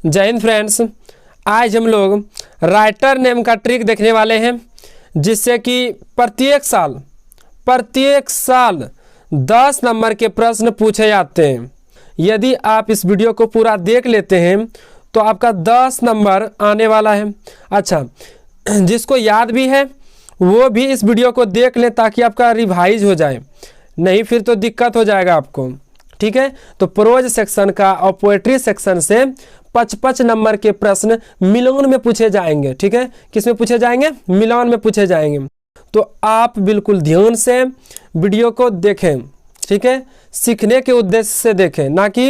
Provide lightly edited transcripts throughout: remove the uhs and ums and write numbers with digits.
जय हिंद फ्रेंड्स। आज हम लोग राइटर नेम का ट्रिक देखने वाले हैं, जिससे कि प्रत्येक साल 10 नंबर के प्रश्न पूछे जाते हैं। यदि आप इस वीडियो को पूरा देख लेते हैं तो आपका 10 नंबर आने वाला है। अच्छा, जिसको याद भी है वो भी इस वीडियो को देख लें ताकि आपका रिवाइज हो जाए, नहीं फिर तो दिक्कत हो जाएगा आपको। ठीक है, तो प्रोज सेक्शन का और पोएट्री सेक्शन से 55 नंबर के प्रश्न मिलान में पूछे जाएंगे। ठीक है, किस में पूछे जाएंगे? मिलान में पूछे जाएंगे। तो आप बिल्कुल ध्यान से वीडियो को देखें। ठीक है, सीखने के उद्देश्य से देखें, ना कि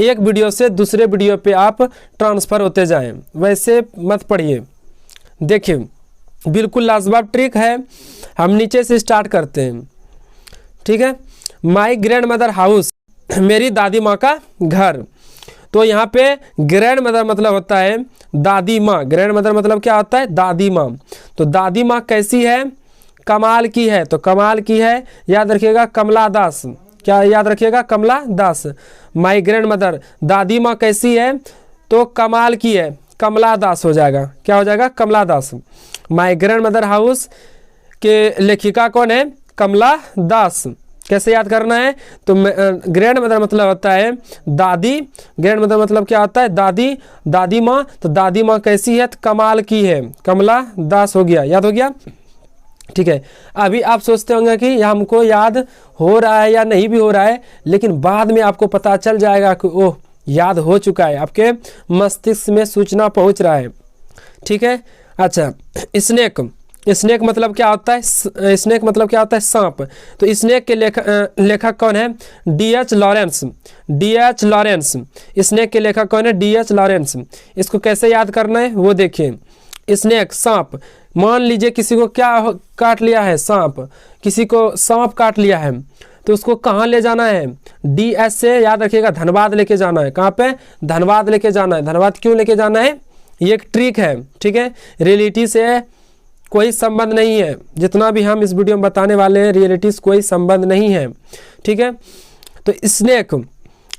एक वीडियो से दूसरे वीडियो पे आप ट्रांसफ़र होते जाएं। वैसे मत पढ़िए। देखिए, बिल्कुल लाजवाब ट्रिक है। हम नीचे से स्टार्ट करते हैं। ठीक है, माई ग्रैंड मदर हाउस, मेरी दादी माँ का घर। तो यहाँ पे ग्रैंड मदर मतलब होता है दादी माँ। ग्रैंड मदर मतलब क्या होता है? दादी माँ। तो दादी माँ कैसी है? कमाल की है। तो कमाल की है याद रखिएगा कमला दास। क्या याद रखिएगा? कमला दास। माई ग्रैंड मदर, दादी माँ कैसी है? तो कमाल की है, कमला दास हो जाएगा। क्या हो जाएगा? कमला दास। माई ग्रैंड मदर हाउस के लेखिका कौन है? कमला दास। कैसे याद करना है? तो ग्रैंड मदर मतलब होता है दादी। ग्रैंड मदर मतलब क्या होता है? दादी। दादी माँ, तो दादी माँ कैसी है? तो कमाल की है, कमला दास हो गया। याद हो गया? ठीक है, अभी आप सोचते होंगे कि हमको याद हो रहा है या नहीं भी हो रहा है, लेकिन बाद में आपको पता चल जाएगा कि ओह, याद हो चुका है, आपके मस्तिष्क में सूचना पहुंच रहा है। ठीक है। अच्छा, स्नेक मतलब क्या होता है? स्नेक मतलब क्या होता है? सांप। तो स्नेक के लेखक कौन है? D.H. Lawrence. D.H. Lawrence. Snake के लेखक कौन है? D.H. लॉरेंस। इसको कैसे याद करना है वो देखिए। स्नेक, सांप। मान लीजिए किसी को क्या काट लिया है? सांप। किसी को सांप काट लिया है तो उसको कहाँ ले जाना है? DS से याद रखिएगा धनबाद लेके जाना है। कहाँ पे? धनबाद लेके जाना है। धनबाद क्यों लेके जाना है? ये एक ट्रिक है। ठीक है, रियलिटी से कोई संबंध नहीं है। जितना भी हम इस वीडियो में बताने वाले हैं रियलिटी से कोई संबंध नहीं है। ठीक है, तो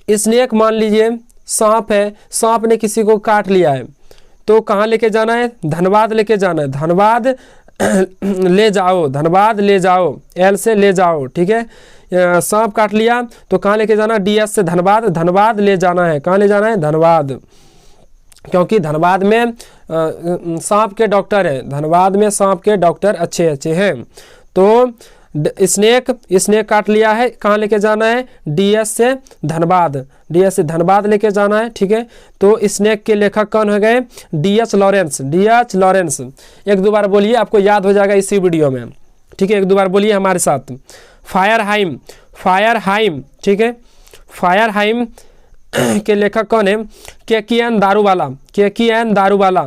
स्नेक मान लीजिए सांप है, सांप ने किसी को काट लिया है तो कहाँ लेके जाना है? धनबाद लेके जाना है। धनबाद ले जाओ, धनबाद ले जाओ, L से ले जाओ। ठीक है, सांप काट लिया तो कहाँ लेके जाना? DS से धनबाद, धनबाद ले जाना है। कहाँ ले जाना है? धनबाद, क्योंकि धनबाद में सांप के डॉक्टर हैं। धनबाद में सांप के डॉक्टर अच्छे अच्छे हैं। तो स्नेक काट लिया है, कहाँ लेके जाना है? DS से धनबाद, DS से धनबाद लेके जाना है। ठीक है, तो स्नेक के लेखक कौन हो गए? D.H. लॉरेंस। D.H. लॉरेंस। एक दो बार बोलिए, आपको याद हो जाएगा इसी वीडियो में। ठीक है, एक दो बार बोलिए हमारे साथ। फायरहाइम, फायरहाइम। ठीक है, फायरहाइम के लेखक कौन है? केकियन दारूवाला। केकियन दारूवाला।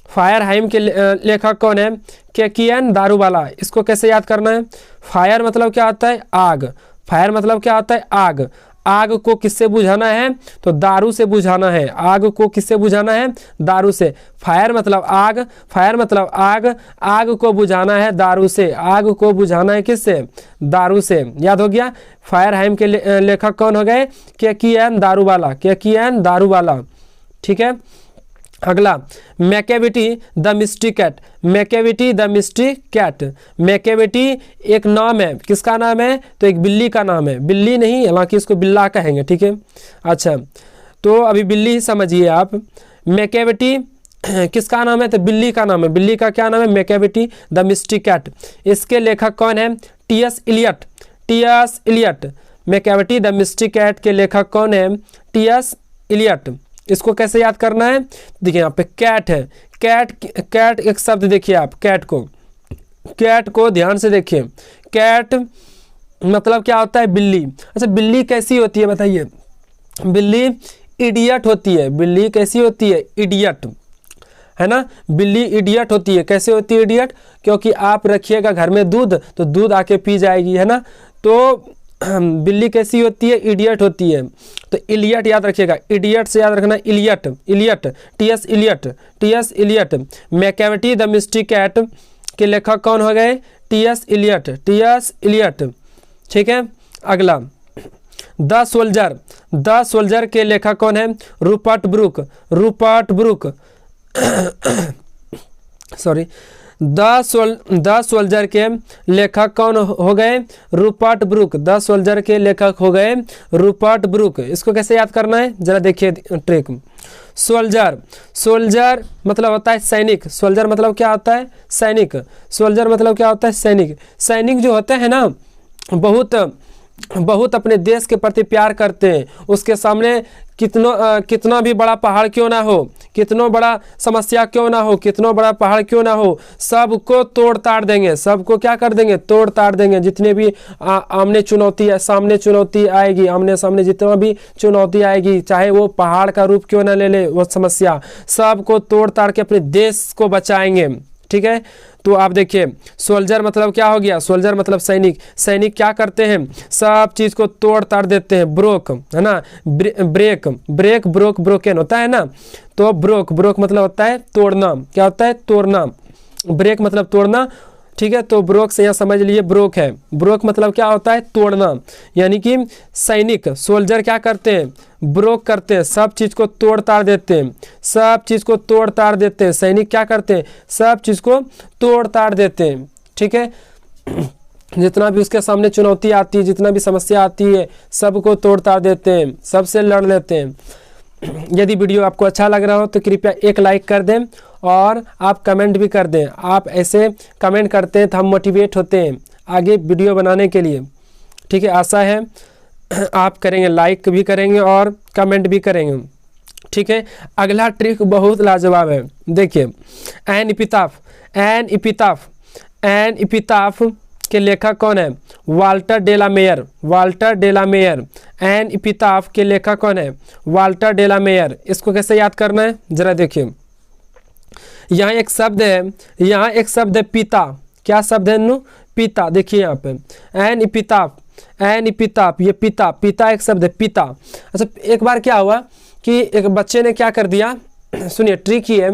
फायरहाइम के लेखक कौन है? केकियन दारूवाला। इसको कैसे याद करना है? फायर मतलब क्या होता है? आग। फायर मतलब क्या होता है? आग। आग को किससे बुझाना है? तो दारू से बुझाना है। आग को किससे बुझाना है? दारू से। फायर मतलब आग, फायर मतलब आग, आग को बुझाना है दारू से। आग को बुझाना है किससे? दारू से। याद हो गया? फायरहाइम के लेखक कौन हो गए? केकियन दारूवाला। केकियन दारूवाला। ठीक है, अगला Macavity the mystery cat. Macavity the mystery cat. Macavity एक नाम है। किसका नाम है? तो एक बिल्ली का नाम है। बिल्ली नहीं, हालांकि इसको बिल्ला कहेंगे। ठीक है, अच्छा, तो अभी बिल्ली ही समझिए आप। मैकेविटी किसका नाम है? तो बिल्ली का नाम है। बिल्ली का क्या नाम है? Macavity the mystery cat. इसके लेखक कौन है? T.S. Eliot. T.S. Eliot. Macavity the mystery cat के लेखक कौन है? T.S. इलियट। इसको कैसे याद करना है? देखिए यहाँ पे कैट है। कैट एक शब्द देखिए आप। कैट को ध्यान से देखिए। कैट मतलब क्या होता है? बिल्ली। अच्छा, बिल्ली कैसी होती है बताइए? बिल्ली इडियट होती है। बिल्ली कैसी होती है? इडियट, है ना? बिल्ली इडियट होती है। कैसे होती है इडियट? क्योंकि आप रखिएगा घर में दूध तो दूध आके पी जाएगी, है ना? तो बिल्ली कैसी होती है? इडियट होती है। तो इलियट याद रखिएगा। इडियट से याद रखना Eliot. Eliot, T.S. Eliot. T.S. Eliot. Macavity the mystery cat के लेखक कौन हो गए? T.S. इलियट। T.S. इलियट। ठीक है, अगला द सोल्जर, द सोल्जर के लेखक कौन है? Rupert Brooke, Rupert Brooke sorry, the soldier के लेखक कौन हो गए? Rupert Brooke. द सोल्जर के लेखक हो गए रूपर्ट ब्रूक। इसको कैसे याद करना है जरा देखिए ट्रिक। सोल्जर, सोल्जर मतलब होता है सैनिक। सोल्जर मतलब क्या होता है? सैनिक। सोल्जर मतलब क्या होता है? सैनिक। सैनिक जो होते हैं ना बहुत अपने देश के प्रति प्यार करते हैं। उसके सामने कितना भी बड़ा पहाड़ क्यों ना हो, कितना बड़ा समस्या क्यों ना हो, कितना बड़ा पहाड़ क्यों ना हो, सबको तोड़ ताड़ देंगे। सबको क्या कर देंगे? तोड़ ताड़ देंगे। जितने भी आमने चुनौती है, सामने चुनौती आएगी, आमने सामने जितना भी चुनौती आएगी, चाहे वो पहाड़ का रूप क्यों ना ले ले वो समस्या, सबको तोड़ ताड़ के अपने देश को बचाएंगे। ठीक है, तो आप देखिए सोल्जर मतलब क्या हो गया? सोल्जर मतलब सैनिक। सैनिक क्या करते हैं? सब चीज को तोड़ ताड़ देते हैं। ब्रोक है ना, ब्रेक, ब्रेक, ब्रोक, ब्रोकन होता है ना, तो ब्रोक, ब्रोक मतलब होता है तोड़ना। क्या होता है? तोड़ना। ब्रेक मतलब तोड़ना। ठीक है, तो ब्रोक से यहाँ समझ लिए ब्रोक है। ब्रोक मतलब क्या होता है? तोड़ना। यानी कि सैनिक, सोल्जर क्या करते हैं? ब्रोक करते हैं, सब चीज़ को तोड़ ताड़ देते हैं। सब चीज़ को तोड़ ताड़ देते हैं। सैनिक क्या करते हैं? सब चीज़ को तोड़ ताड़ देते हैं। ठीक है, जितना भी उसके सामने चुनौती आती है, जितना भी समस्या आती है, सबको तोड़ ताड़ देते हैं, सबसे लड़ लेते हैं। यदि वीडियो आपको अच्छा लग रहा हो तो कृपया एक लाइक कर दें और आप कमेंट भी कर दें। आप ऐसे कमेंट करते हैं तो हम मोटिवेट होते हैं आगे वीडियो बनाने के लिए। ठीक है, आशा है आप करेंगे, लाइक भी करेंगे और कमेंट भी करेंगे। ठीक है, अगला ट्रिक बहुत लाजवाब है। देखिए an epitaph, an epitaph, an epitaph के लेखक कौन है? Walter de la Mare, Walter de la Mare. An epitaph के लेखक कौन है? Walter de la Mare. इसको कैसे याद करना है जरा देखिए। यहाँ एक शब्द है, यहाँ एक शब्द है पिता। क्या शब्द है नु? पिता। देखिए यहाँ पे एन इपिताफ, एन इपिताफ, ये पिता, पिता एक शब्द है, पिता। अच्छा, एक बार क्या हुआ कि एक बच्चे ने क्या कर दिया, सुनिए ट्रिक ही है।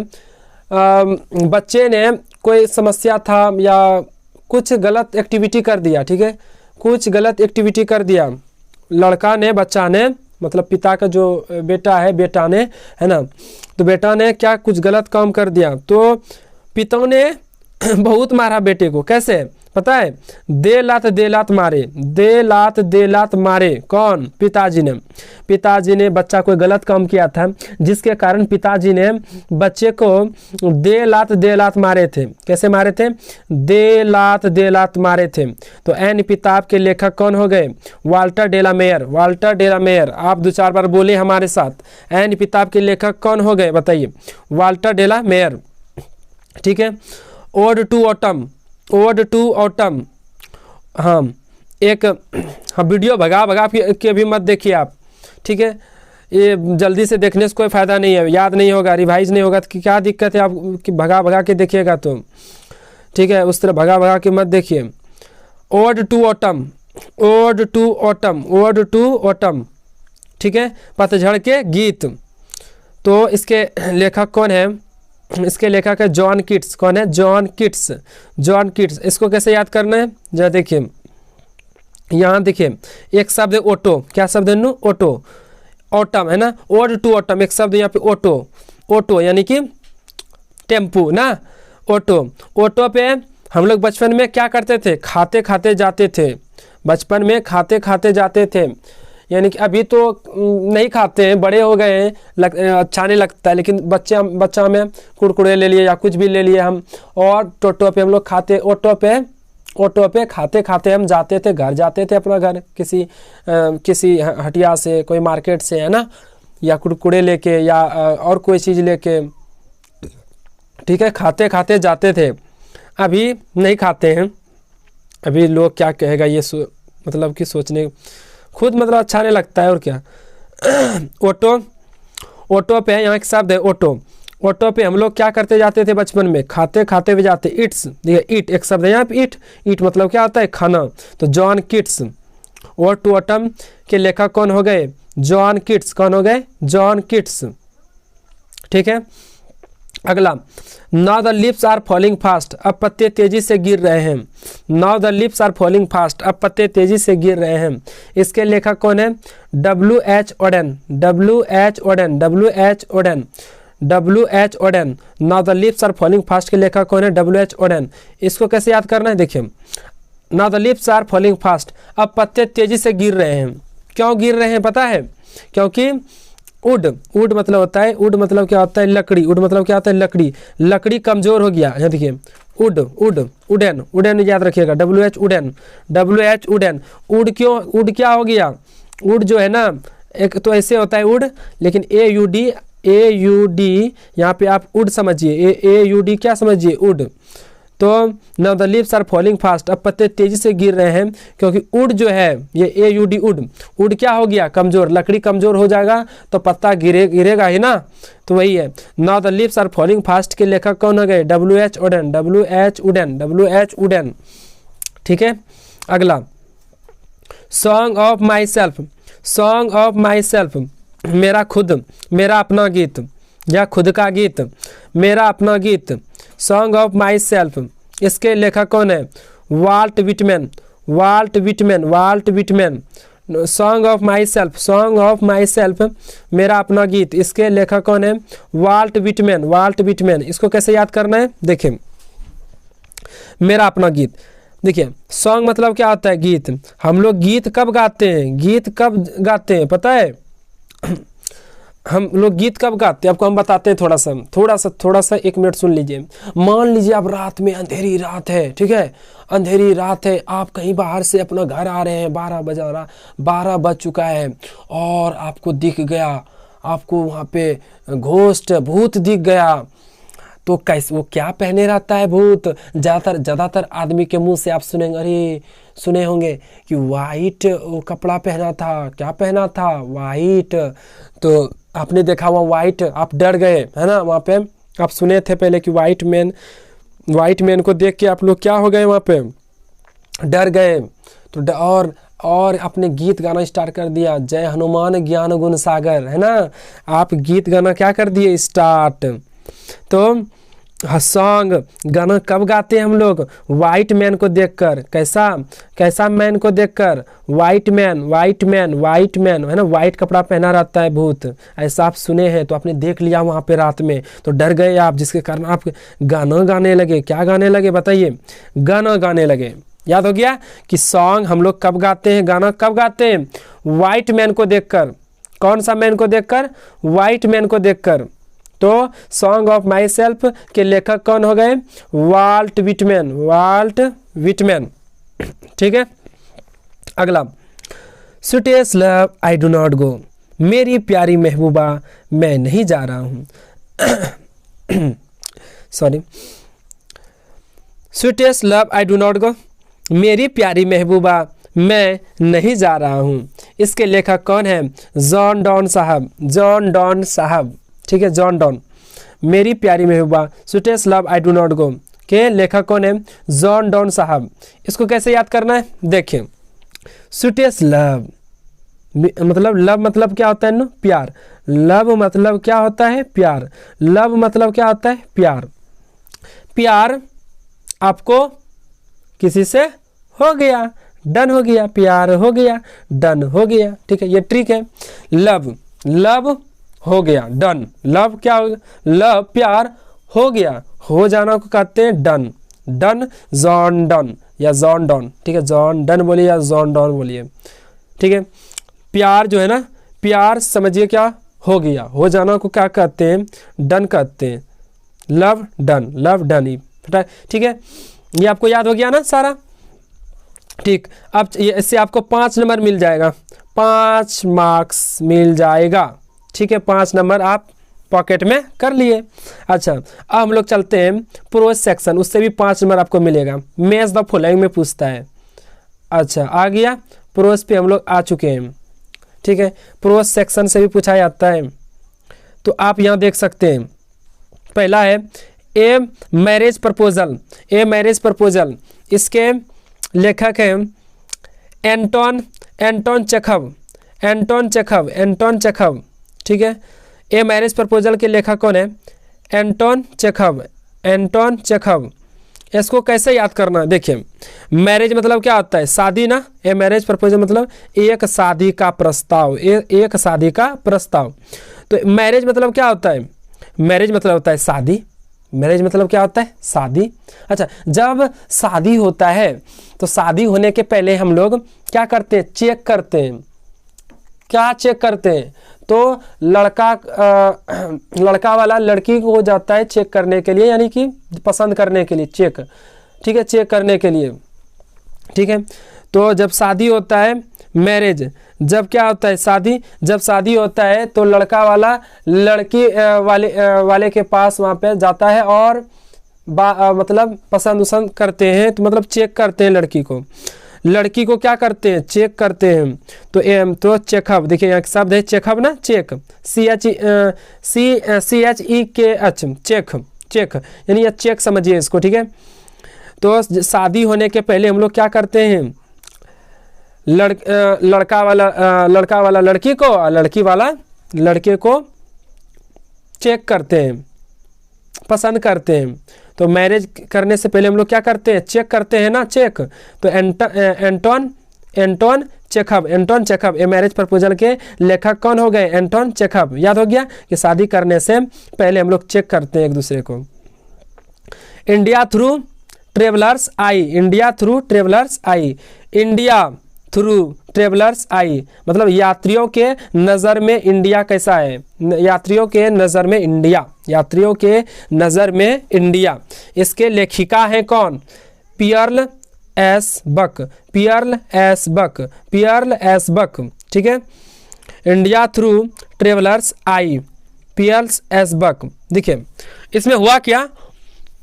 बच्चे ने कोई समस्या था या कुछ गलत एक्टिविटी कर दिया। ठीक है, कुछ गलत एक्टिविटी कर दिया लड़का ने, बच्चा ने, मतलब पिता का जो बेटा है, बेटा ने, है ना, तो बेटा ने क्या कुछ गलत काम कर दिया, तो पिता ने बहुत मारा बेटे को। कैसे पता है? दे लात मारे, दे लात मारे। कौन? पिताजी ने। पिताजी ने बच्चा कोई गलत काम किया था जिसके कारण पिताजी ने बच्चे को दे लात मारे थे। कैसे मारे थे? दे लात मारे थे। तो एन इपिताफ के लेखक कौन हो गए? Walter de la Mare, Walter de la Mare. आप दो चार बार बोले हमारे साथ। एन इपिताफ के लेखक कौन हो गए बताइए? Walter de la Mare. ठीक है, ode to autumn, ode to autumn. हाँ, एक हाँ वीडियो भगा के भी मत देखिए आप। ठीक है, ये जल्दी से देखने से कोई फ़ायदा नहीं है, याद नहीं होगा, रिवाइज नहीं होगा तो क्या दिक्कत है? आप कि भगा के देखिएगा तो। ठीक है, उस तरह भगा के मत देखिए। Ode to autumn, ode to autumn, ode to autumn. ठीक है, पतझड़ के गीत। तो इसके लेखक कौन है? इसके लेखक है जॉन कीट्स। कौन है? John Keats, John Keats. इसको कैसे याद करना है जरा देखिए। यहाँ देखिए एक शब्द है ऑटो। क्या शब्द है नु? ऑटो, ऑटम है ना, ओड टू ऑटम। एक शब्द यहाँ पे ऑटो, ऑटो यानी कि टेम्पू ना, ऑटो। ऑटो पे हम लोग बचपन में क्या करते थे? खाते खाते जाते थे। बचपन में खाते खाते जाते थे, यानी कि अभी तो नहीं खाते हैं, बड़े हो गए हैं, अच्छा नहीं लगता है, लेकिन बच्चा में कुरकुरे ले लिए या कुछ भी ले लिए हम, और टोटो पे हम लोग खाते, ऑटो पे खाते खाते हम जाते थे, घर जाते थे अपना घर, किसी हटिया से, कोई मार्केट से, है ना, या कुरकुरे लेके या और कोई चीज़ लेके। ठीक है, खाते खाते जाते थे। अभी नहीं खाते हैं। अभी लोग क्या कहेगा ये मतलब कि सोचने खुद मतलब अच्छा नहीं लगता है, और क्या। ऑटो पे यहाँ एक शब्द है ऑटो। ऑटो पे हम लोग क्या करते जाते थे बचपन में? खाते खाते भी जाते। इट्स, देखिए ईट एक शब्द है यहाँ पे, ईट। ईट मतलब क्या होता है? खाना। तो John Keats, ode to autumn के लेखक कौन हो गए? John Keats. कौन हो गए? John Keats. ठीक है, अगला, now the leaves are falling fast, अब पत्ते तेजी से गिर रहे हैं। Now the leaves are falling fast, अब पत्ते तेजी से गिर रहे हैं। इसके लेखक कौन है? W.H. Auden, W.H. Auden, W.H. Auden, W.H. Auden। Now the leaves are falling fast के लेखक कौन है? W.H. Auden। इसको कैसे याद करना है? देखिए, now the leaves are falling fast, अब पत्ते तेजी से गिर रहे हैं। क्यों गिर रहे हैं पता है? क्योंकि वुड, वुड मतलब होता है, वुड मतलब क्या होता है? लकड़ी। वुड मतलब क्या होता है? लकड़ी। लकड़ी कमजोर हो गया। यहाँ देखिए, वुड, वुड, वुडन, वुडन याद रखिएगा, W.H. Auden, W.H. Auden। Would क्यों, वुड क्या हो गया? वुड जो है ना, एक तो ऐसे होता है वुड, लेकिन AUD यहाँ पे आप वुड समझिए, AUD क्या समझिए? वुड। तो now the leaves are falling fast, अब पत्ते तेजी से गिर रहे हैं, क्योंकि वुड जो है ये AUD वुड, वुड क्या हो गया? कमजोर। लकड़ी कमजोर हो जाएगा तो पत्ता गिरेगा ही ना, तो वही है। Now the leaves are falling fast के लेखक कौन हो गए? W.H. Auden, W.H. Auden, W.H. Auden। ठीक है। अगला, song of myself, song of myself, मेरा खुद, मेरा अपना गीत या खुद का गीत, मेरा अपना गीत, सॉन्ग ऑफ माई सेल्फ। इसके लेखक कौन है? Walt Whitman, Walt Whitman, Walt Whitman. Song of myself, song of myself, मेरा अपना गीत, इसके लेखक कौन है? Walt Whitman, Walt Whitman. इसको कैसे याद करना है? देखिए, मेरा अपना गीत, देखिए सॉन्ग मतलब क्या होता है? गीत। हम लोग गीत कब गाते हैं? गीत कब गाते हैं पता है? हम लोग गीत कब गाते हैं आपको हम बताते हैं। थोड़ा सा 1 मिनट सुन लीजिए। मान लीजिए आप रात में, अंधेरी रात है, ठीक है, अंधेरी रात है, आप कहीं बाहर से अपना घर आ रहे हैं, 12 बज चुका है, और आपको दिख गया, आपको वहाँ पे घोस्ट, भूत दिख गया, तो कैसे, वो क्या पहने रहता है भूत? ज़्यादातर आदमी के मुंह से आप सुनेंगे, अरे सुने होंगे कि वाइट वो कपड़ा पहना था। क्या पहना था? वाइट। तो आपने देखा हुआ वाइट, आप डर गए, है ना? वहाँ पे आप सुने थे पहले कि वाइट मैन को देख के आप लोग क्या हो गए? वहाँ पे डर गए। तो और आपने गीत गाना स्टार्ट कर दिया, जय हनुमान ज्ञान गुण सागर, है ना? आप गीत गाना क्या कर दिए? स्टार्ट। तो सॉन्ग गाना कब गाते हैं हम लोग? वाइट मैन को देखकर। कैसा मैन को देखकर? वाइट मैन, है ना? वाइट कपड़ा पहना रहता है भूत, ऐसा आप सुने हैं, तो आपने देख लिया वहाँ पे रात में, तो डर गए आप, जिसके कारण आप गाना गाने लगे। क्या गाने लगे बताइए? गाना गाने लगे। याद हो गया कि सॉन्ग हम लोग कब गाते हैं, गाना कब गाते हैं? वाइट मैन को देखकर। कौन सा मैन को देखकर? वाइट मैन को देखकर। तो सॉन्ग ऑफ माई सेल्फ के लेखक कौन हो गए? Walt Whitman, Walt Whitman. ठीक है। अगला, sweetest love I do not go, मेरी प्यारी महबूबा मैं नहीं जा रहा हूँ। Sorry, sweetest love I do not go, मेरी प्यारी महबूबा मैं नहीं जा रहा हूँ। इसके लेखक कौन है? जॉन डॉन साहब, जॉन डॉन साहब। ठीक है, जॉन डॉन। मेरी प्यारी महबूबा, sweetest love I do not go के लेखक कौन है? जॉन डॉन साहब। इसको कैसे याद करना है? देखिए, स्वीटेस्ट लव मतलब, लव मतलब क्या होता है ना? प्यार। लव मतलब क्या होता है? प्यार। लव मतलब क्या होता है? प्यार। प्यार आपको किसी से हो गया, डन हो गया, प्यार हो गया, डन हो गया। ठीक है, ये ट्रिक है। लव हो गया, डन। लव क्या हो गया? लव प्यार हो गया, हो जाना को कहते हैं डन। डन, जॉन डन या जॉन डॉन। ठीक है, जॉन डन बोलिए या जॉन डॉन बोलिए। ठीक है, प्यार जो है ना, प्यार समझिए क्या हो गया, हो जाना को क्या कहते हैं? डन कहते हैं। लव डन, लव डन ही। ठीक है, ये आपको याद हो गया ना सारा? ठीक, अब इससे आपको 5 नंबर मिल जाएगा, 5 मार्क्स मिल जाएगा। ठीक है, 5 नंबर आप पॉकेट में कर लिए। अच्छा, अब हम लोग चलते हैं प्रोज सेक्शन, उससे भी 5 नंबर आपको मिलेगा। मैच द फॉलोइंग में पूछता है। अच्छा, आ गया, प्रोज पे हम लोग आ चुके हैं। ठीक है, प्रोज सेक्शन से भी पूछा जाता है, तो आप यहाँ देख सकते हैं। पहला है a marriage proposal, a marriage proposal. इसके लेखक हैं एंटोन चेखव। ठीक है, ए मैरिज प्रपोजल के लेखक कौन है? Anton Chekhov, Anton Chekhov. इसको कैसे याद करना है, देखिए मैरिज मतलब क्या होता है, शादी ना, ए मैरिज प्रपोजल मतलब एक शादी का प्रस्ताव, एक शादी का प्रस्ताव। तो मैरिज मतलब क्या होता है, मैरिज मतलब होता है शादी, मैरिज मतलब क्या होता है, शादी। अच्छा, जब शादी होता है तो शादी होने के पहले हम लोग क्या करते हैं, चेक करते हैं। क्या चेक करते हैं, तो लड़का वाला लड़की को जाता है चेक करने के लिए, यानी कि पसंद करने के लिए, चेक, ठीक है, चेक करने के लिए, ठीक है। तो जब शादी होता है, मैरिज, जब क्या होता है, शादी, जब शादी होता है तो लड़का वाला लड़की वाले के पास वहाँ पे जाता है और मतलब पसंद उसंद करते हैं, तो मतलब चेक करते हैं लड़की को। लड़की को क्या करते हैं, चेक करते हैं। तो चेकअप, देखिए यहाँ शब्द है चेकअप ना, चेक, CHEKH, चेक, चेक, यानी ये चेक समझिए इसको, ठीक है। तो शादी होने के पहले हम लोग क्या करते हैं, लड़का वाला लड़की को और लड़की वाला लड़के को चेक करते हैं, पसंद करते हैं। तो मैरिज करने से पहले हम लोग क्या करते हैं, चेक करते हैं ना, चेक। तो एंटोन चेखव, एंटोन चेखव, ये मैरिज प्रपोजल के लेखक कौन हो गए, एंटोन चेखव। याद हो गया कि शादी करने से पहले हम लोग चेक करते हैं एक दूसरे को। इंडिया थ्रू ट्रेवलर्स आई, इंडिया थ्रू ट्रेवलर्स आई, इंडिया थ्रू ट्रेवलर्स आई मतलब यात्रियों के नज़र में इंडिया कैसा है, यात्रियों के नज़र में इंडिया, यात्रियों के नज़र में इंडिया। इसके लेखिका हैं कौन, Pearl S Buck, Pearl S Buck, Pearl S Buck, ठीक है। India through travellers eye, Pearl S Buck. देखिए इसमें हुआ क्या,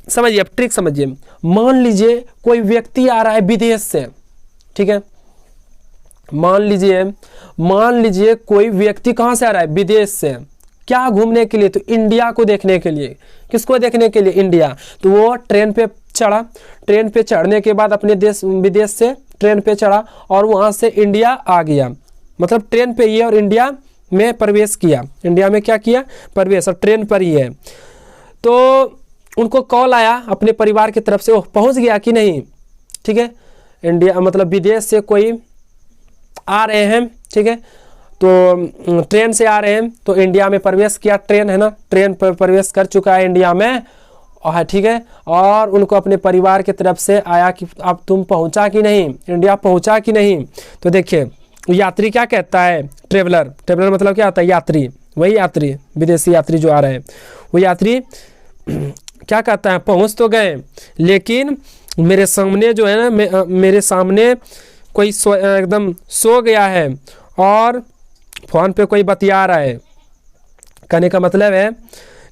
समझिए, अब ट्रिक समझिए। मान लीजिए कोई व्यक्ति आ रहा है विदेश से, ठीक है, मान लीजिए कोई व्यक्ति कहाँ से आ रहा है, विदेश से। क्या घूमने के लिए, तो इंडिया को देखने के लिए। किसको देखने के लिए, इंडिया। तो वो ट्रेन पे चढ़ा, ट्रेन पे चढ़ने के बाद अपने देश विदेश से ट्रेन पे चढ़ा और वहाँ से इंडिया आ गया, मतलब ट्रेन पे ही है और इंडिया में प्रवेश किया, इंडिया में क्या किया, प्रवेश, और ट्रेन पर ही है। तो उनको कॉल आया अपने परिवार की तरफ से, वो पहुँच गया कि नहीं, ठीक है। इंडिया मतलब विदेश से कोई आ रहे हैं, ठीक है, तो ट्रेन से आ रहे हैं, तो इंडिया में प्रवेश किया, ट्रेन है ना, ट्रेन पर प्रवेश कर चुका है इंडिया में, और ठीक है, और उनको अपने परिवार की तरफ से आया कि अब तुम पहुंचा कि नहीं, इंडिया पहुंचा कि नहीं। तो देखिए यात्री क्या कहता है, ट्रेवलर, ट्रेवलर मतलब क्या होता है, यात्री, वही यात्री, विदेशी यात्री जो आ रहे हैं, वो यात्री क्या कहता है, पहुंच तो गए लेकिन मेरे सामने जो है ना, मेरे सामने कोई एकदम सो गया है और फ़ोन पे कोई बतिया रहा है। कहने का मतलब है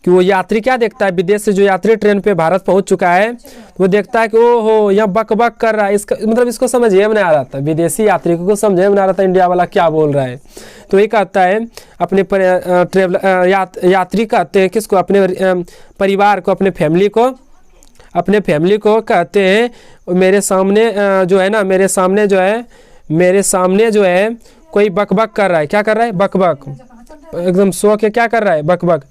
कि वो यात्री क्या देखता है, विदेश से जो यात्री ट्रेन पे भारत पहुंच चुका है, वो देखता है कि ओहो यहाँ बक बक कर रहा है, इसका मतलब इसको समझे में नहीं आ रहा था, विदेशी यात्री को समझे में नहीं आ रहा था इंडिया वाला क्या बोल रहा है। तो ये कहता है अपने यात्री कहते हैं किसको, अपने परिवार को, अपने फैमिली को कहते हैं मेरे सामने जो है ना, मेरे सामने जो है कोई बकबक कर रहा है। क्या कर रहा है, बकबक, एकदम सो के क्या कर रहा है, बकबक,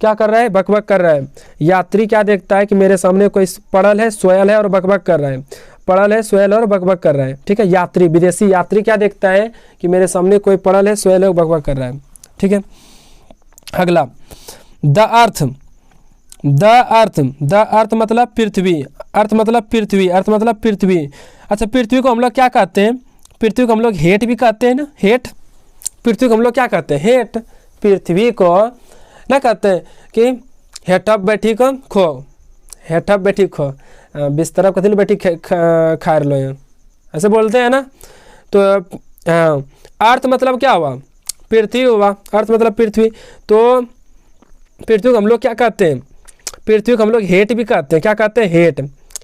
क्या कर रहा है, बकबक कर रहा है। यात्री क्या देखता है कि मेरे सामने कोई पड़ल है, सोयल है और बकबक कर रहा है, पड़ल है, सोयल और बकबक कर रहा है, ठीक है। यात्री, विदेशी यात्री क्या देखता है कि मेरे सामने कोई पड़ल है, सोयल है और बकबक कर रहा है, ठीक है। अगला द अर्थ, द अर्थ मतलब पृथ्वी, अर्थ मतलब पृथ्वी, अर्थ मतलब पृथ्वी। अच्छा, पृथ्वी को हम लोग क्या कहते हैं, पृथ्वी को हम लोग हेट भी कहते हैं ना, हेट, पृथ्वी को हम लोग क्या कहते हैं, हेट। पृथ्वी को ना कहते हैं कि हेठप बैठी को खो, हेठप बैठी खो, बिस्तर कथी बैठी खा लो, ऐसे बोलते हैं ना। तो अर्थ मतलब क्या हुआ, पृथ्वी हुआ, अर्थ मतलब पृथ्वी। तो पृथ्वी को हम लोग क्या कहते हैं, पृथ्वी को हम लोग हेट भी कहते हैं। क्या कहते हैं, हेट,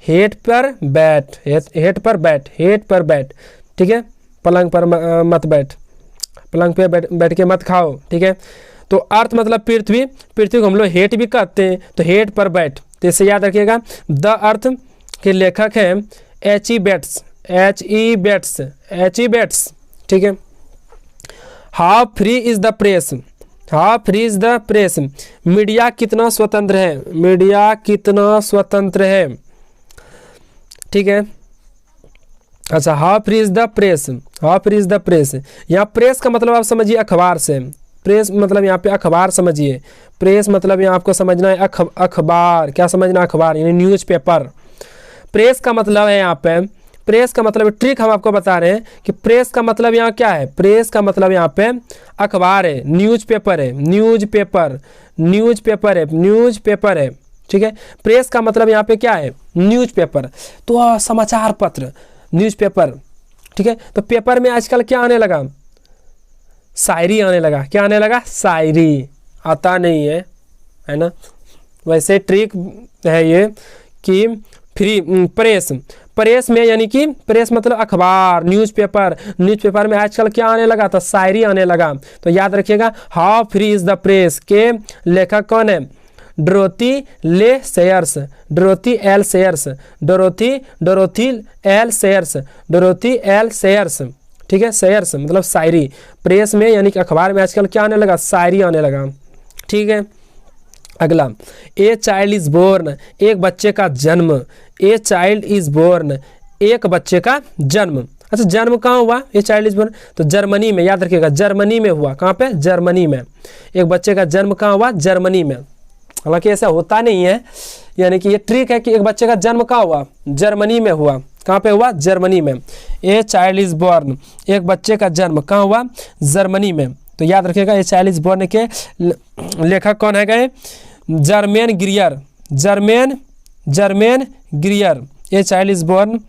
हेट पर बैठ, हेट पर बैठ, हेट पर बैठ, ठीक है। पलंग पर मत बैठ, पलंग पे बैठ के मत खाओ, ठीक है। तो अर्थ मतलब पृथ्वी, पृथ्वी को हम लोग हेट भी कहते हैं, तो हेट पर बैठ। तो इसे याद रखिएगा। द अर्थ के लेखक हैं H.E. Bets, H.E. Bets, H.E. Bets, ठीक है। How free is the press, how free is the press, media कितना स्वतंत्र है, मीडिया कितना स्वतंत्र है, ठीक है। अच्छा, how free is the press, how free is the press, यहाँ प्रेस का मतलब आप समझिए अखबार से, प्रेस मतलब यहाँ पे अखबार समझिए, प्रेस मतलब यहाँ आपको समझना है अखबार, क्या समझना, अखबार यानी न्यूज़पेपर। प्रेस का मतलब है यहाँ पे, प्रेस का मतलब ट्रिक हम आपको बता रहे हैं कि प्रेस का मतलब यहाँ क्या है, प्रेस का मतलब यहाँ पे अखबार है, न्यूज़पेपर है, न्यूज़पेपर, न्यूज़पेपर है, न्यूज़पेपर है, ठीक है। प्रेस का मतलब यहाँ पे क्या है, न्यूज़पेपर, तो समाचार पत्र, न्यूज़पेपर, ठीक है। तो पेपर में आजकल क्या आने लगा, शायरी आने लगा, क्या आने लगा, शायरी, आता नहीं है ना। वैसे ट्रिक है ये कि फ्री प्रेस, प्रेस में यानी कि प्रेस मतलब अखबार, न्यूज़पेपर, न्यूज़पेपर में आजकल क्या आने लगा, तो शायरी आने लगा। तो याद रखिएगा, how free is the press के लेखक कौन है, डोरोथी ले shares, Dorothy L shares, Dorothy L shares, Dorothy L shares, ठीक है। सेयर्स मतलब शायरी, प्रेस में यानी कि अखबार में आजकल क्या आने लगा, शायरी आने लगा, ठीक है। अगला, ए चाइल्ड इज बोर्न, एक बच्चे का जन्म, ए चाइल्ड इज बोर्न, एक बच्चे का जन्म। अच्छा, जन्म कहाँ हुआ, ए चाइल्ड इज बोर्न, तो जर्मनी में, याद रखिएगा जर्मनी में हुआ, कहाँ पे, जर्मनी में। एक बच्चे का जन्म कहाँ हुआ, जर्मनी में। हालांकि ऐसा होता नहीं है, यानी कि ये ट्रिक है कि एक बच्चे का जन्म कहाँ हुआ, जर्मनी में हुआ, कहाँ पे हुआ, जर्मनी में। ए चाइल्ड इज बोर्न, एक बच्चे का जन्म कहाँ हुआ, जर्मनी में। तो याद रखिएगा, ए चाइल्ड इज बोर्न के लेखक कौन है गए, Germaine Greer, Germaine Greer. A child is born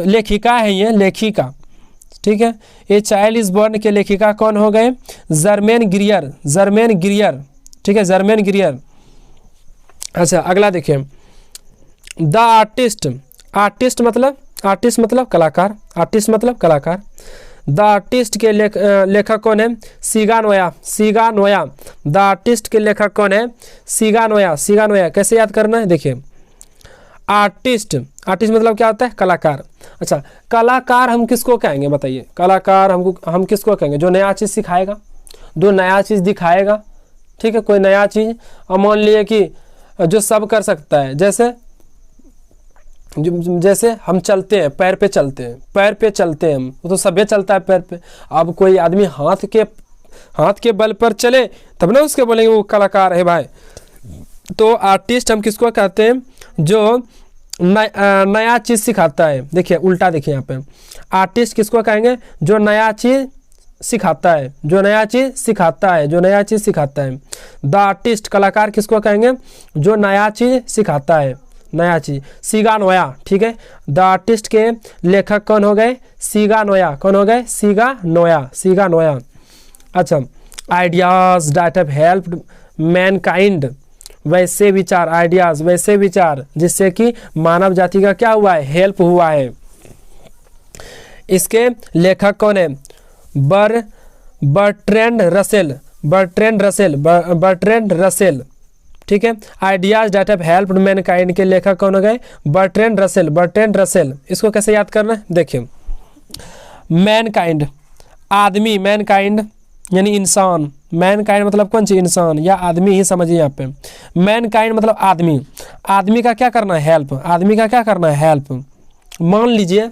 लेखिका है, ये लेखिका, ठीक है। ए चाइल्ड इज बोर्न के लेखिका कौन हो गए, जर्मेन ग्रियर, जर्मेन ग्रियर, ठीक है, जर्मेन ग्रियर। अच्छा, अगला देखिए, द आर्टिस्ट, आर्टिस्ट मतलब कलाकार, आर्टिस्ट मतलब कलाकार। द आर्टिस्ट के लेखक कौन है, सीगा नोया, सीगा नोया। द आर्टिस्ट के लेखक कौन है, सीगा नोया, सीगा नोया। कैसे याद करना है, देखिए, आर्टिस्ट, आर्टिस्ट मतलब क्या होता है, कलाकार। अच्छा, कलाकार हम किसको कहेंगे बताइए, कलाकार हम किसको कहेंगे, जो नया चीज़ सिखाएगा, जो नया चीज़ दिखाएगा, ठीक है, कोई नया चीज़। और मान लिए कि जो सब कर सकता है, जैसे हम चलते हैं, पैर पे चलते हैं, पैर पे चलते हैं हम, वो तो सभ्य चलता है पैर पे। अब कोई आदमी हाथ के बल पर चले तब ना उसके बोलेंगे वो कलाकार है भाई। तो आर्टिस्ट हम किसको कहते हैं, जो नया चीज़ सिखाता है। देखिए उल्टा, देखिए यहाँ पे आर्टिस्ट किसको कहेंगे, जो नया चीज़ सिखाता है, जो नया चीज़ सिखाता है, जो नया चीज़ सिखाता है। द आर्टिस्ट कलाकार किसको कहेंगे, जो नया चीज़ सिखाता है, नया चीज़। सीगा नोया, ठीक है। द आर्टिस्ट के लेखक कौन हो गए, सीगा नोया, कौन हो गए, सीगा नोया, सीगा नोया। अच्छा, ideas that have helped Mankind, वैसे विचार, आइडियाज वैसे विचार जिससे कि मानव जाति का क्या हुआ है, हेल्प हुआ है। इसके लेखक कौन है, Bertrand Russell, Bertrand Russell, Bertrand Russell, ठीक है। Ideas that have helped Mankind के लेखक कौन हो गए, बर्ट्रैंड रसेल, बर्ट्रैंड रसेल। इसको कैसे याद करना है, देखिए, मैनकाइंड आदमी, मैनकाइंड यानी इंसान, मैनकाइंड मतलब कौन सी, इंसान या आदमी ही समझिए यहाँ पे। मैनकाइंड मतलब आदमी, आदमी का क्या करना है, हेल्प, आदमी का क्या करना है, हेल्प। मान लीजिए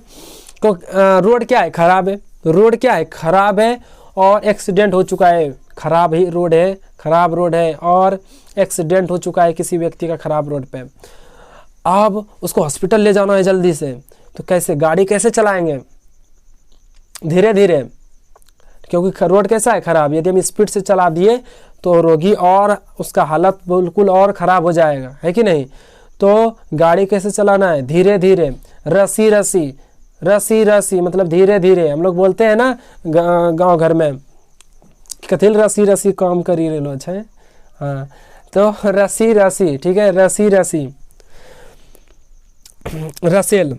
तो रोड क्या है, खराब है, रोड क्या है, खराब है और एक्सीडेंट हो चुका है, खराब ही रोड है, खराब रोड है और एक्सीडेंट हो चुका है किसी व्यक्ति का खराब रोड पे। अब उसको हॉस्पिटल ले जाना है जल्दी से, तो कैसे, गाड़ी कैसे चलाएंगे, धीरे धीरे, क्योंकि रोड कैसा है, खराब। यदि हम स्पीड से चला दिए तो रोगी और उसका हालत बिल्कुल और ख़राब हो जाएगा, है कि नहीं। तो गाड़ी कैसे चलाना है, धीरे धीरे, रसी रसी, रसी रसी मतलब धीरे धीरे। हम लोग बोलते हैं ना गांव घर में, कथिल रसी रसी काम करी रहे लो, अच्छा है, हाँ। तो रसी रसी, ठीक है, रसी रसी। रसेल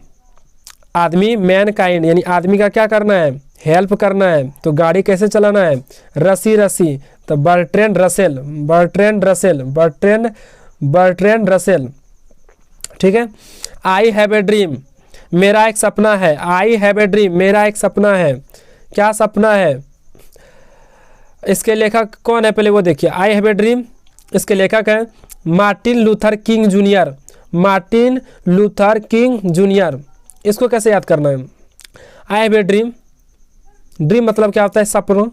आदमी, मैनकाइंड यानी आदमी का क्या करना है, हेल्प करना है। तो गाड़ी कैसे चलाना है, रसी रसी। तो Bertrand Russell, Bertrand Russell, Bertrand Russell, ठीक है। आई हैव ए ड्रीम, मेरा एक सपना है, आई हैव ए ड्रीम, मेरा एक सपना है। क्या सपना है, इसके लेखक कौन है पहले वो देखिए। आई हैव ए ड्रीम, इसके लेखक है Martin Luther king junior. Martin Luther king junior. इसको कैसे याद करना है? I have a dream, dream मतलब क्या होता है? सपनों।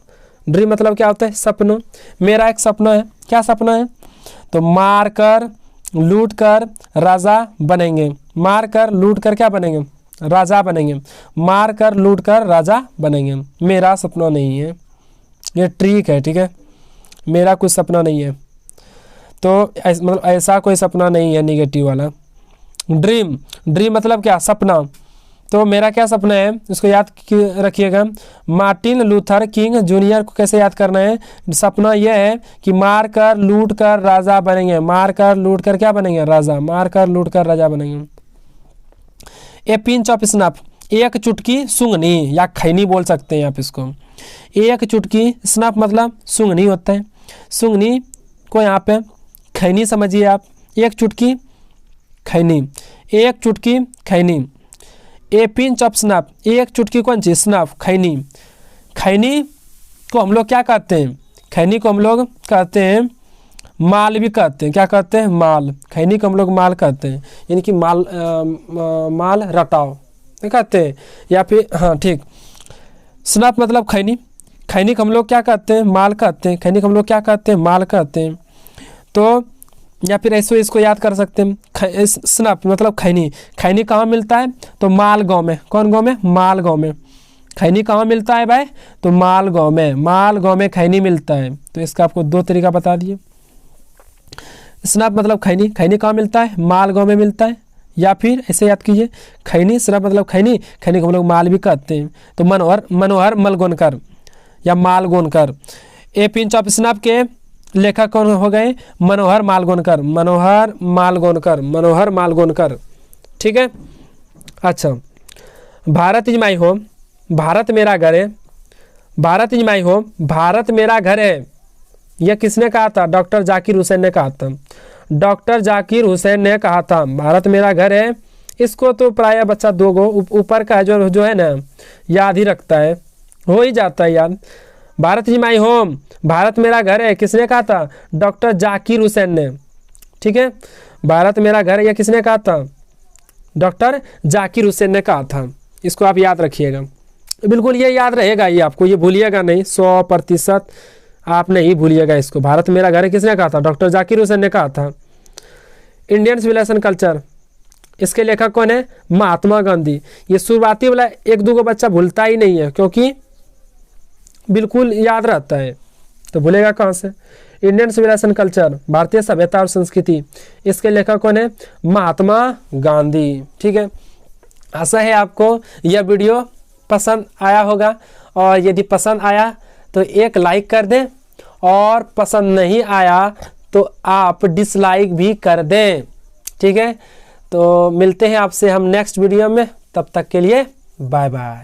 ड्रीम मतलब क्या होता है? सपनों। मेरा एक सपना है। क्या सपना है? तो मार कर लूट कर राजा बनेंगे। मार कर लूट कर क्या बनेंगे? राजा बनेंगे। मार कर लूट कर राजा बनेंगे। मेरा सपना नहीं है, ये ट्रिक है, ठीक है। मेरा कुछ सपना नहीं है, तो मतलब ऐसा कोई सपना नहीं है निगेटिव वाला। ड्रीम, ड्रीम मतलब क्या? सपना। तो मेरा क्या सपना है इसको याद रखिएगा। मार्टिन लूथर किंग जूनियर को कैसे याद करना है? सपना यह है कि मार कर लूट कर राजा बनेंगे। मार कर लूट कर क्या बनेंगे? राजा। मार कर लूट कर राजा बनेंगे। ए पिंच ऑफ स्नफ, एक चुटकी सूंघनी या खैनी बोल सकते हैं आप इसको। एक चुटकी, स्नफ मतलब सूंघनी होता है। सूंघनी को यहाँ पे खैनी समझिए आप। एक चुटकी खैनी, एक चुटकी खैनी। ए पिंच ऑफ स्नफ, एक चुटकी कौन सी? स्नफ, खैनी। खैनी को हम लोग क्या कहते हैं? खैनी को हम लोग कहते हैं माल भी कहते हैं। क्या कहते हैं? माल। खैनी को हम लोग माल कहते हैं, यानी कि माल माल रटाओ कहते हैं, या फिर हाँ ठीक। स्नफ मतलब खैनी। खैनी को हम लोग क्या कहते हैं? माल कहते हैं। खैनी को हम लोग क्या कहते हैं? माल कहते हैं। तो या फिर ऐसे इसको याद कर सकते हैं, स्नफ मतलब खैनी। खैनी कहाँ मिलता है? तो माल गाँव में। कौन गाँव में? माल गाँव में। खैनी कहाँ मिलता है भाई? तो माल गाँव में। माल गाँव में खैनी मिलता है। तो इसका आपको दो तरीका बता दिए। स्नफ मतलब खैनी, खैनी कहाँ मिलता है? माल गाँव में मिलता है। या फिर ऐसे याद कीजिए, खैनी, स्नफ मतलब खैनी, खैनी को हम लोग माल भी कहते हैं। तो मनोहर मलगोनकर या मालगोनकर। ए पिंच ऑफ स्नफ के लेखक कौन हो गए? मनोहर मालगोनकर। मनोहर मालगोनकर, मनोहर मालगोनकर, ठीक है। अच्छा, Bharat is my home, Bharat मेरा घर है। Bharat is my home, Bharat मेरा घर है। यह किसने कहा था? डॉक्टर जाकिर हुसैन ने कहा था। डॉक्टर जाकिर हुसैन ने कहा था भारत मेरा घर है। इसको तो प्रायः बच्चा दो गो ऊपर का जो है ना याद ही रखता है, हो ही जाता है याद। Bharat is my home, Bharat मेरा घर है, किसने कहा था? डॉक्टर जाकिर हुसैन ने, ठीक है। भारत मेरा घर है, यह किसने कहा था? डॉक्टर जाकिर हुसैन ने कहा था। इसको आप याद रखिएगा, बिल्कुल ये याद रहेगा, ये आपको ये भूलिएगा नहीं, 100% आप नहीं भूलिएगा इसको। भारत मेरा घर है किसने कहा था? डॉक्टर जाकिर हुसैन ने कहा था। इंडियन सिविलाइजेशन कल्चर, इसके लेखक कौन है? महात्मा गांधी। ये शुरुआती वाला एक दो बच्चा भूलता ही नहीं है, क्योंकि बिल्कुल याद रहता है, तो भूलेगा कहाँ से। इंडियन सिविलाइजेशन कल्चर, भारतीय सभ्यता और संस्कृति, इसके लेखक कौन है? महात्मा गांधी, ठीक है। आशा है आपको यह वीडियो पसंद आया होगा, और यदि पसंद आया तो एक लाइक कर दें, और पसंद नहीं आया तो आप डिसलाइक भी कर दें, ठीक है। तो मिलते हैं आपसे हम नेक्स्ट वीडियो में, तब तक के लिए बाय बाय।